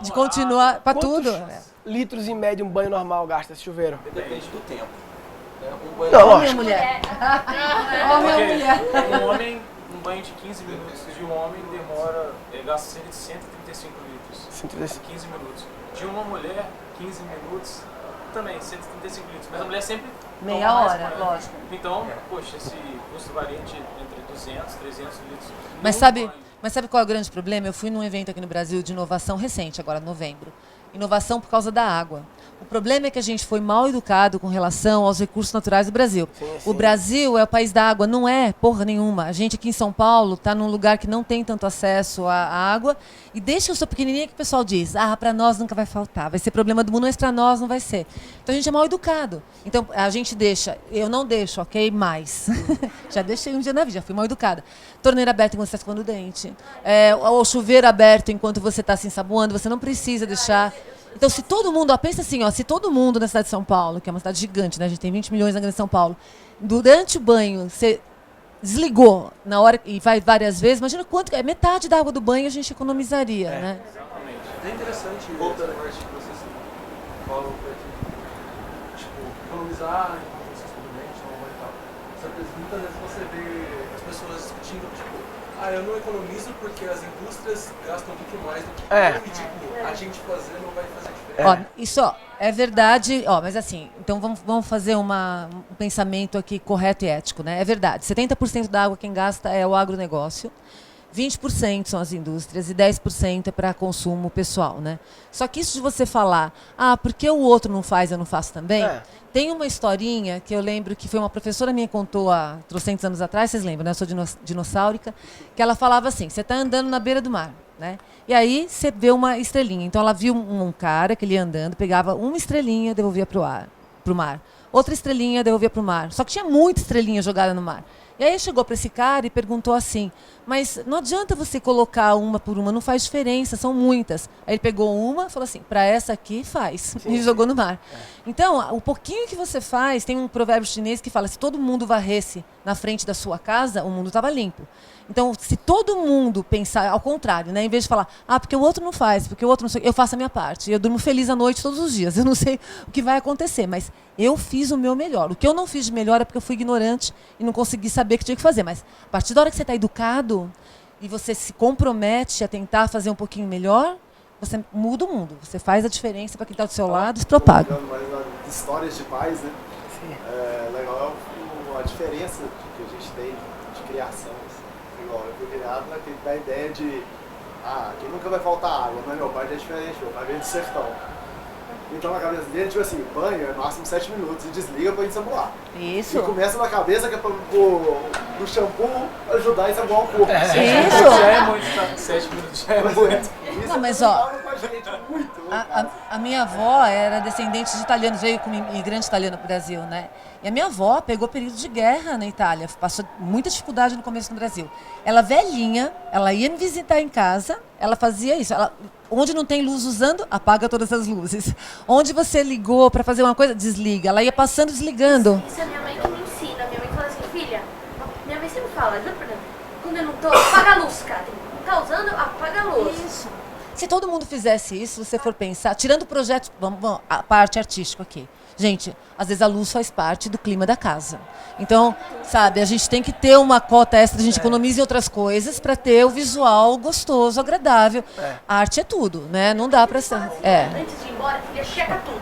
De continuar, para tudo. Litros em média um banho normal gasta esse chuveiro? Depende do tempo. Não, homem ou mulher? Homem ou mulher? Um homem, um banho de 15 minutos de um homem demora, gasta cerca de 135 litros. 15 minutos. De uma mulher, 15 minutos, também 135 litros. Mas a mulher sempre meia hora, lógico. Então, poxa, esse custo varia entre 200 e 300 litros. Mas sabe qual é o grande problema? Eu fui num evento aqui no Brasil de inovação recente, agora em novembro. Inovação por causa da água. O problema é que a gente foi mal educado com relação aos recursos naturais do Brasil. Sim. O Brasil é o país da água, não é porra nenhuma. A gente aqui em São Paulo está num lugar que não tem tanto acesso à água. E desde que eu sou pequenininha que o pessoal diz, para nós nunca vai faltar, vai ser problema do mundo, mas para nós não vai ser. Então a gente é mal educado. Então a gente deixa, eu não deixo, ok? Mais. Já deixei um dia na vida, já fui mal educada. Torneira aberta enquanto você está escovando o dente. O chuveiro aberto enquanto você está se ensaboando, você não precisa deixar. Então, se todo mundo, pensa assim, se todo mundo na cidade de São Paulo, que é uma cidade gigante, né? A gente tem 20 milhões na grande São Paulo, durante o banho, você desligou na hora e vai várias vezes, imagina quanto, metade da água do banho a gente economizaria, né? Exatamente. É interessante voltando a parte que vocês falam tipo, economizar enquanto você escova o dente, não vai e tal. Só que muitas vezes você vê as pessoas discutindo, tipo, eu não economizo porque as indústrias gastam muito mais do que É. eu, e tipo, a gente fazer não vai fazer diferença. Ó, isso é verdade, mas assim, então vamos fazer um pensamento aqui correto e ético, né? É verdade, 70% da água quem gasta é o agronegócio, 20% são as indústrias e 10% é para consumo pessoal, né? Só que isso de você falar, porque o outro não faz, eu não faço também, tem uma historinha que eu lembro que foi uma professora minha que contou há 300 anos atrás, vocês lembram, né? Eu sou dinossáurica, que ela falava assim, você está andando na beira do mar, né? E aí você vê uma estrelinha. Então ela viu um cara que ele ia andando, pegava uma estrelinha, devolvia pro mar. Outra estrelinha, devolvia pro mar. Só que tinha muita estrelinha jogada no mar. E aí chegou para esse cara e perguntou assim, mas não adianta você colocar uma por uma, não faz diferença, são muitas. Aí ele pegou uma e falou assim, para essa aqui faz, e jogou no mar. Então, o pouquinho que você faz, tem um provérbio chinês que fala, se todo mundo varresse na frente da sua casa, o mundo estava limpo. Então, se todo mundo pensar ao contrário, né, em vez de falar, porque o outro não faz, porque o outro não sei, eu faço a minha parte. Eu durmo feliz à noite todos os dias. Eu não sei o que vai acontecer, mas eu fiz o meu melhor. O que eu não fiz de melhor é porque eu fui ignorante e não consegui saber o que tinha que fazer. Mas a partir da hora que você está educado e você se compromete a tentar fazer um pouquinho melhor, você muda o mundo. Você faz a diferença para quem está do seu lado e se propaga. Mas histórias de pais, né? É legal a diferença que a gente tem de criação. Igual, eu fui criado da ideia de aqui nunca vai faltar água, mas meu pai já é diferente, meu pai veio do sertão. Então na cabeça dele, tipo assim, banho é máximo 7 minutos e desliga pra ensaboar. Isso. E começa na cabeça que é pro shampoo ajudar a ensaboar o corpo. Isso. Já é muito, tá? 7 minutos já é muito. Não, mas a minha avó era descendente de italianos, veio como imigrante italiano pro Brasil, né? E a minha avó pegou período de guerra na Itália, passou muita dificuldade no começo no Brasil. Ela velhinha, ela ia me visitar em casa, ela fazia isso. Onde não tem luz usando, apaga todas as luzes. Onde você ligou para fazer uma coisa, desliga. Ela ia passando, desligando. Isso é minha mãe que me ensina. Minha mãe fala assim, filha, minha mãe sempre fala, juro pra mim, quando eu não tô, apaga a luz, cara. Não tá usando, apaga a luz. Isso. Se todo mundo fizesse isso, se você for pensar, tirando o projeto, vamos a parte artística aqui. Gente, às vezes a luz faz parte do clima da casa. Então, sabe, a gente tem que ter uma cota extra, a gente economiza em outras coisas para ter o visual gostoso, agradável. A arte é tudo, né? Não dá para ser. Antes de ir embora, filha, checa tudo.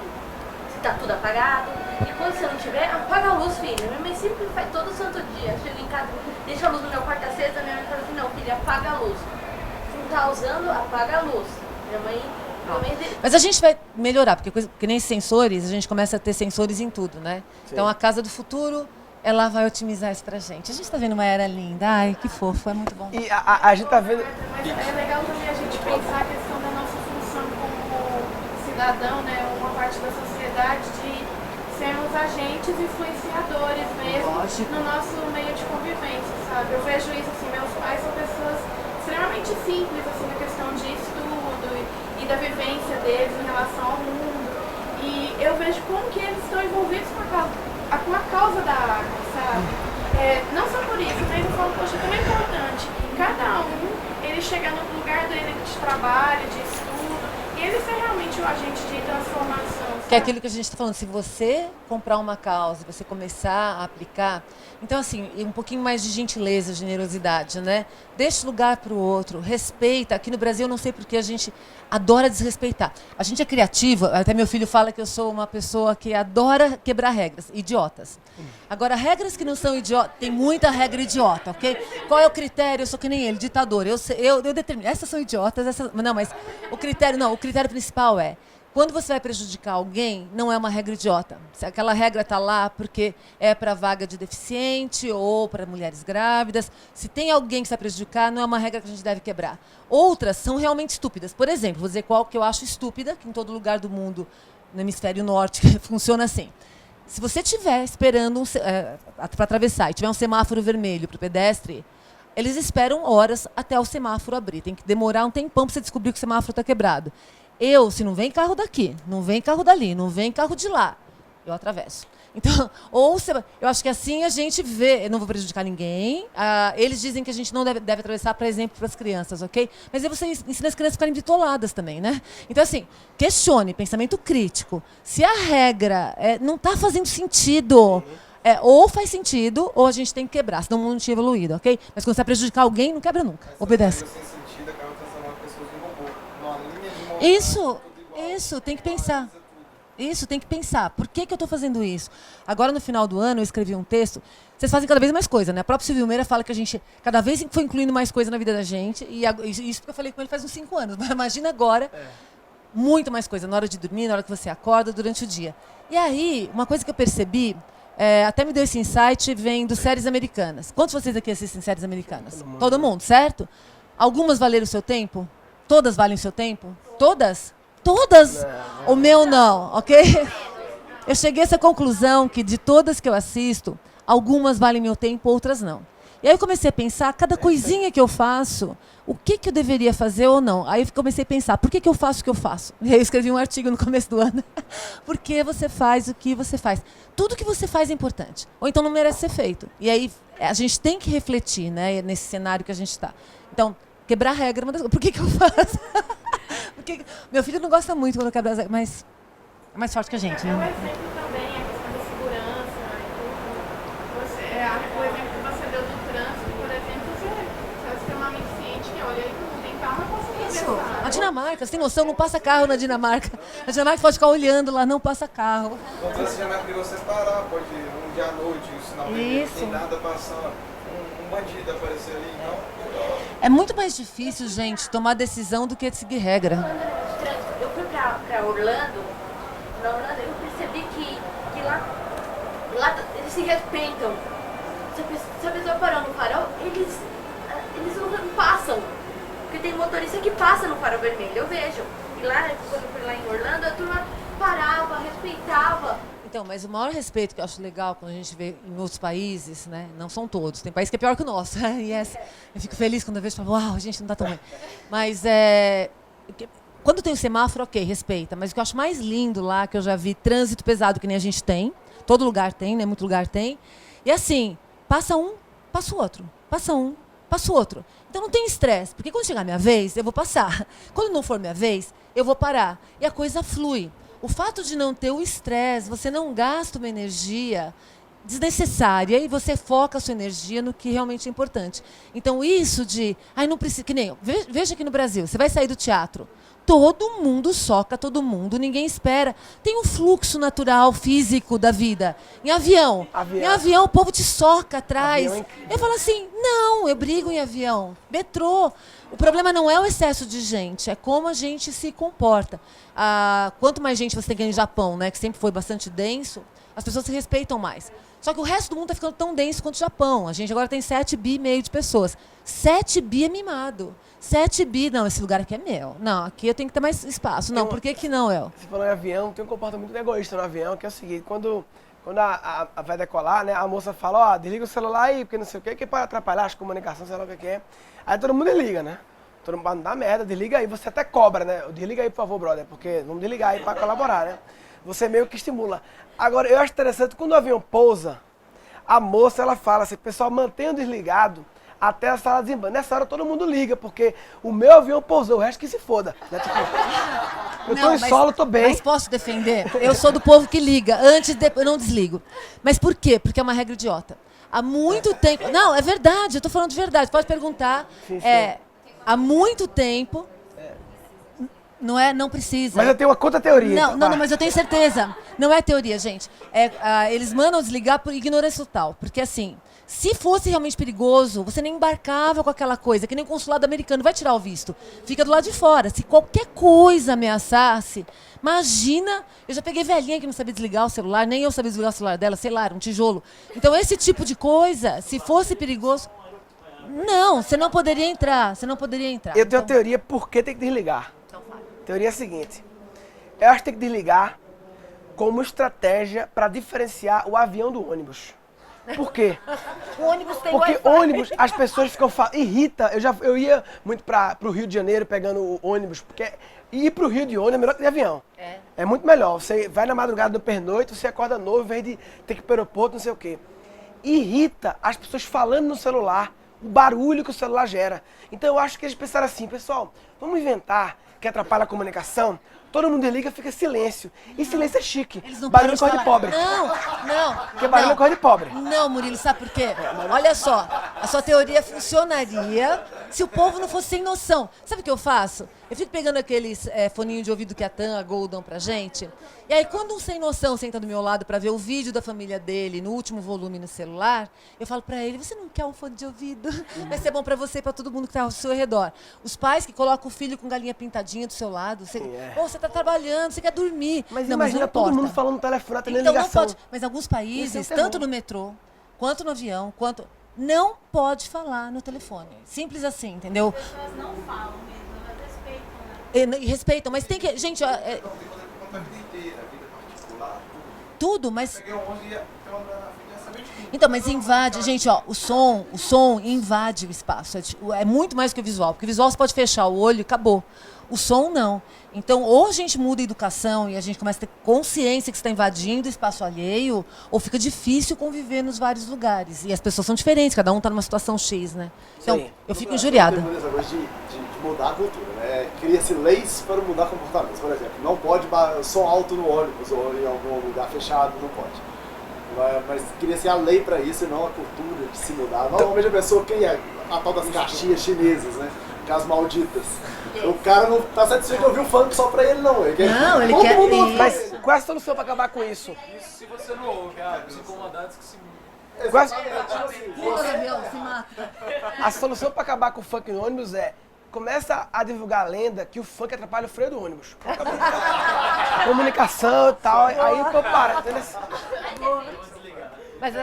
Se tá tudo apagado. E quando você não tiver, apaga a luz, filha. Minha mãe sempre faz todo santo dia. Chega em casa, deixa a luz no meu quarto acesa, minha mãe fala assim, não, filha, apaga a luz. Se não tá usando, apaga a luz. Minha mãe... Mas a gente vai melhorar, porque nem sensores, a gente começa a ter sensores em tudo, né? Sim. Então a casa do futuro, ela vai otimizar isso pra gente. A gente tá vendo uma era linda, ai, que fofo, é muito bom. E a gente tá vendo... Mas é legal também a gente pensar a questão da nossa função como cidadão, né? Uma parte da sociedade de sermos agentes influenciadores mesmo no nosso meio de convivência, sabe? Eu vejo isso assim, meus pais são pessoas extremamente simples, assim, na questão de estudo e da vivência deles em relação ao mundo. E eu vejo como que eles estão envolvidos com a causa da água, sabe? Não só por isso, mas eu falo, poxa, como é importante cada um, ele chegar no lugar dele de trabalho, de estudo, e ele ser realmente o agente de transformação. Que é aquilo que a gente está falando, se você comprar uma causa, você começar a aplicar, então assim, um pouquinho mais de gentileza, generosidade, né? Deixa lugar para o outro, respeita. Aqui no Brasil eu não sei porque a gente adora desrespeitar. A gente é criativa, até meu filho fala que eu sou uma pessoa que adora quebrar regras, idiotas. Agora, regras que não são idiotas, tem muita regra idiota, ok? Qual é o critério? Eu sou que nem ele, ditador. Eu determino, essas são idiotas, não, mas o critério principal é, quando você vai prejudicar alguém, não é uma regra idiota. Se aquela regra está lá porque é para vaga de deficiente ou para mulheres grávidas, se tem alguém que está prejudicar, não é uma regra que a gente deve quebrar. Outras são realmente estúpidas. Por exemplo, vou dizer qual que eu acho estúpida, que em todo lugar do mundo, no hemisfério norte, funciona assim. Se você estiver esperando para atravessar e tiver um semáforo vermelho para o pedestre, eles esperam horas até o semáforo abrir. Tem que demorar um tempão para você descobrir que o semáforo está quebrado. Se não vem carro daqui, não vem carro dali, não vem carro de lá, eu atravesso. Então, eu acho que assim a gente vê, eu não vou prejudicar ninguém, eles dizem que a gente não deve atravessar, por exemplo, para as crianças, ok? Mas aí você ensina as crianças a ficarem bitoladas também, né? Então, assim, questione, pensamento crítico. Se a regra não está fazendo sentido, Ou faz sentido, ou a gente tem que quebrar, senão o mundo não tinha evoluído, ok? Mas quando você vai prejudicar alguém, não quebra nunca. Obedece. Isso, tem que pensar. Isso, tem que pensar. Por que eu estou fazendo isso? Agora, no final do ano, eu escrevi um texto. Vocês fazem cada vez mais coisa, né? A própria Silvio Meira fala que a gente cada vez foi incluindo mais coisa na vida da gente. E isso porque eu falei com ele faz uns 5 anos. Mas imagina agora, muito mais coisa. Na hora de dormir, na hora que você acorda, durante o dia. E aí, uma coisa que eu percebi, até me deu esse insight, vem dos séries americanas. Quantos de vocês aqui assistem séries americanas? Todo mundo, certo? Algumas valeram o seu tempo? Todas valem o seu tempo? Todas? Todas? O meu não, ok? Eu cheguei a essa conclusão que de todas que eu assisto, algumas valem meu tempo, outras não. E aí eu comecei a pensar, cada coisinha que eu faço, o que eu deveria fazer ou não. Aí eu comecei a pensar, por que eu faço o que eu faço? E aí eu escrevi um artigo no começo do ano. Por que você faz o que você faz? Tudo que você faz é importante. Ou então não merece ser feito. E aí a gente tem que refletir, né, nesse cenário que a gente está. Então, quebrar a regra, por que eu faço? Porque meu filho não gosta muito quando eu quebro as regras, mas é mais forte que a gente, né? É um exemplo também, a questão da segurança e tudo. O exemplo que você deu do trânsito, por exemplo, você é extremamente ciente que, olha, aí não tem carro, não posso atravessar. A Dinamarca, você tem noção, não passa carro na Dinamarca. A Dinamarca pode ficar olhando lá, não passa carro. No trânsito já não é perigoso você parar, pode um dia à noite, o sinal vermelho, não tem nada passando, um bandido aparecer ali, então... É muito mais difícil, gente, tomar decisão do que seguir regra. Eu fui pra Orlando, na Orlando eu percebi que lá eles se respeitam. Se a pessoa parou no farol, eles não passam. Porque tem motorista que passa no farol vermelho, eu vejo. E lá, quando eu fui lá em Orlando, a turma parava, respeitava. Então, mas o maior respeito que eu acho legal quando a gente vê em outros países, né? Não são todos, tem país que é pior que o nosso. Yes. Eu fico feliz quando eu vejo e falo, uau, a gente não tá tão ruim. Mas quando tem o semáforo, ok, respeita. Mas o que eu acho mais lindo lá, que eu já vi trânsito pesado que nem a gente tem, todo lugar tem, né? Muito lugar tem. E assim, passa um, passa o outro. Passa um, passa o outro. Então não tem estresse, porque quando chegar a minha vez, eu vou passar. Quando não for minha vez, eu vou parar. E a coisa flui. O fato de não ter o estresse, você não gasta uma energia desnecessária e você foca a sua energia no que realmente é importante. Então isso de... não precisa... Que nem, veja aqui no Brasil, você vai sair do teatro, todo mundo soca todo mundo, ninguém espera. Tem um fluxo natural, físico da vida. Em avião o povo te soca atrás. Eu falo assim, não, eu brigo em avião. Metrô. O problema não é o excesso de gente, é como a gente se comporta. Quanto mais gente você tem no Japão, né, que sempre foi bastante denso, as pessoas se respeitam mais. Só que o resto do mundo está ficando tão denso quanto o Japão. A gente agora tem 7,5 bi de pessoas. 7 bi é mimado. 7 bi, não, esse lugar aqui é meu. Não, aqui eu tenho que ter mais espaço. Não, por que não, El? Você falou em avião, tem um comportamento muito egoísta no avião, que é o seguinte, quando vai decolar, né, a moça fala, desliga o celular aí, porque não sei o que pode atrapalhar as comunicações, sei lá o que é. Aí todo mundo desliga, né? Todo mundo não dá merda, desliga aí, você até cobra, né? Desliga aí, por favor, brother, porque vamos desligar aí para colaborar, né? Você meio que estimula. Agora, eu acho interessante, quando o avião pousa, a moça, ela fala assim, pessoal, mantenha desligado até a sala de desembarque. Nessa hora todo mundo liga, porque o meu avião pousou, o resto que se foda. Né? Tipo, eu tô em solo, tô bem. Mas posso defender? Eu sou do povo que liga, eu não desligo. Mas por quê? Porque é uma regra idiota. Há muito tempo... Não, é verdade, eu tô falando de verdade, pode perguntar. Sim. Há muito tempo... Não precisa. Mas eu tenho uma contra-teoria. Não, mas eu tenho certeza. Não é teoria, gente. Eles mandam desligar por ignorância total. Porque assim, se fosse realmente perigoso, você nem embarcava com aquela coisa, que nem o consulado americano, vai tirar o visto. Fica do lado de fora. Se qualquer coisa ameaçasse, imagina, eu já peguei velhinha que não sabia desligar o celular, nem eu sabia desligar o celular dela, sei lá, era um tijolo. Então esse tipo de coisa, se fosse perigoso... Não, você não poderia entrar, Eu tenho a teoria por que tem que desligar. A teoria é a seguinte, eu acho que tem que desligar como estratégia para diferenciar o avião do ônibus. Por quê? O ônibus tem Porque Wi-Fi. ônibus, as pessoas ficam irrita. Eu ia muito pro Rio de Janeiro pegando o ônibus, porque ir pro Rio de ônibus é melhor que de avião. É muito melhor. Você vai na madrugada do pernoite, você acorda novo, em vez de ter que ir pro aeroporto, não sei o quê. Irrita as pessoas falando no celular, o barulho que o celular gera. Então eu acho que eles pensaram assim, pessoal, vamos inventar que atrapalha a comunicação, todo mundo desliga, fica silêncio. E silêncio é chique. Eles não barulho param de corre de pobre. Não, Não. Porque barulho é coisa de pobre. Não, Murilo, sabe por quê? Olha só, a sua teoria funcionaria se o povo não fosse sem noção. Sabe o que eu faço? Eu fico pegando aqueles foninhos de ouvido que a TAM, a Gol dão pra gente. E aí, quando um sem noção senta do meu lado pra ver o vídeo da família dele no último volume no celular, eu falo pra ele, você não quer um fone de ouvido? Vai ser bom pra você e pra todo mundo que tá ao seu redor. Os pais que colocam o filho com galinha pintadinha do seu lado, você tá trabalhando, você quer dormir. Mas não, imagina não todo importa. mundo falando no telefone, atendendo Então não ligação. pode. Mas em alguns países, Isso é tanto terror. no metrô, quanto no avião, não pode falar no telefone. Simples assim, entendeu? As pessoas não falam mesmo, elas respeitam, né? E respeitam, mas tem que... Gente, Então tem que contar a vida inteira, a vida particular, tudo, mas... Peguei um ônibus e ia ter uma na frente, ia saber de tudo. Então, mas invade, gente, ó, o som invade o espaço. É muito mais que o visual, porque o visual você pode fechar o olho e acabou. O som não. Então, ou a gente muda a educação e a gente começa a ter consciência que está invadindo o espaço alheio, ou fica difícil conviver nos vários lugares. E as pessoas são diferentes, cada um está numa situação X, né? Então, Sim. eu fico injuriada. Tem essa coisa de mudar a cultura, né? Cria-se leis para mudar comportamentos. Por exemplo, não pode som alto no ônibus ou em algum lugar fechado, não pode. Mas cria-se a lei para isso e não a cultura de se mudar. Normalmente a pessoa cria a tal das caixinhas chinesas, né? Aquelas malditas. O cara não tá satisfeito de ouvir o funk só pra ele, não. Ele quer ele todo quer mundo ir. ouvir. Mas qual é a solução pra acabar com isso? Isso se você não ouve, os incomodados que se Qual é Pula no avião, se mata. a solução pra acabar com o funk no ônibus começa a divulgar a lenda que o funk atrapalha o freio do ônibus. Comunicação e tal, aí o povo para, entendeu? Mas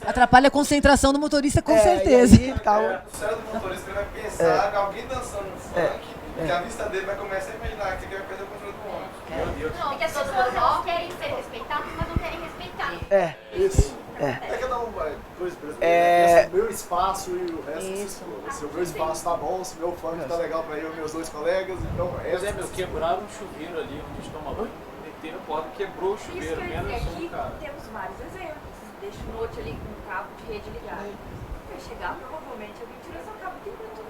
atrapalha a concentração do motorista, com certeza. E aí, tal. O cérebro do motorista vai pensar que alguém dançando no funk, que a vista dele vai começar a imaginar que ele vai perder o controle do ônibus. Não, porque as pessoas elas querem ser respeitadas, mas não querem respeitar. Isso. É cada um vai. Coisa, por exemplo, o meu espaço e o resto que se exploda. Se o meu espaço tá bom, se o meu funk tá legal pra eu e meus dois colegas, então Por exemplo, quebraram um chuveiro ali onde a gente toma banho. Meteram a porta, quebrou o chuveiro. Menos um, cara. Temos vários exemplos. Deixa o note ali com o cabo de rede ligado. Vai chegar, provavelmente, alguém tira seu cabo e quebra todo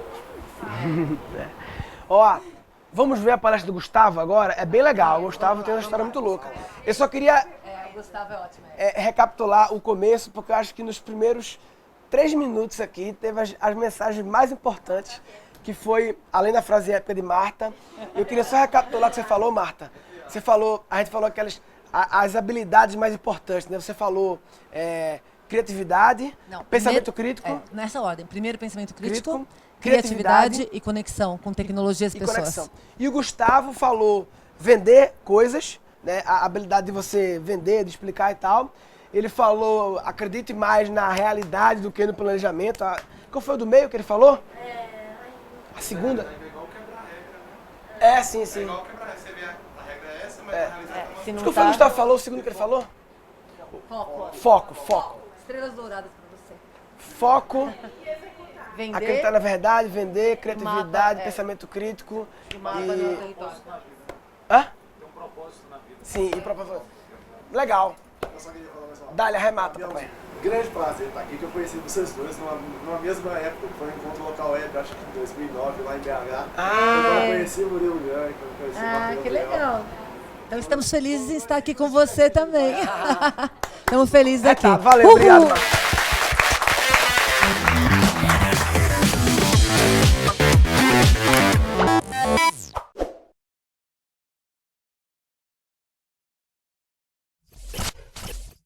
mundo, sabe? Ó, vamos ver a palestra do Gustavo agora? É bem legal, o Gustavo tem uma história muito louca. Eu só queria O Gustavo é ótimo. recapitular o começo, porque eu acho que nos primeiros 3 minutos aqui teve as mensagens mais importantes, que foi, além da frase épica de Marta, eu queria só recapitular o que você falou, Marta. Você falou, a gente falou as habilidades mais importantes, né? Você falou criatividade, pensamento crítico. Nessa ordem. Primeiro, pensamento crítico, criatividade e conexão com tecnologias e pessoas. Conexão. E o Gustavo falou vender coisas, né? A habilidade de você vender, de explicar e tal. Ele falou, acredite mais na realidade do que no planejamento. Qual foi o do meio que ele falou? A segunda? É igual quebrar a regra, né? Sim. É igual quebrar a regra. Você vê a regra é essa, mas a realidade Se não O que o Gustavo falou, o segundo que ele falou? Foco. Estrelas douradas pra você. Foco, Vender acreditar na verdade, vender, criatividade, Mapa, pensamento crítico. e mapa no território. Hã? Tem um propósito na vida. Sim, e propósito. Legal. eu só queria falar mais uma Dá-lhe, arremata, Meu, papai. grande prazer estar aqui, que eu conheci vocês dois numa mesma época, que foi um encontro local web, acho que em 2009, lá em BH. Eu conheci o Murilo Bianchi, eu conheci o Matheus Que Leal. legal. Então estamos felizes em estar aqui com você também. Estamos felizes aqui. Valeu, obrigado.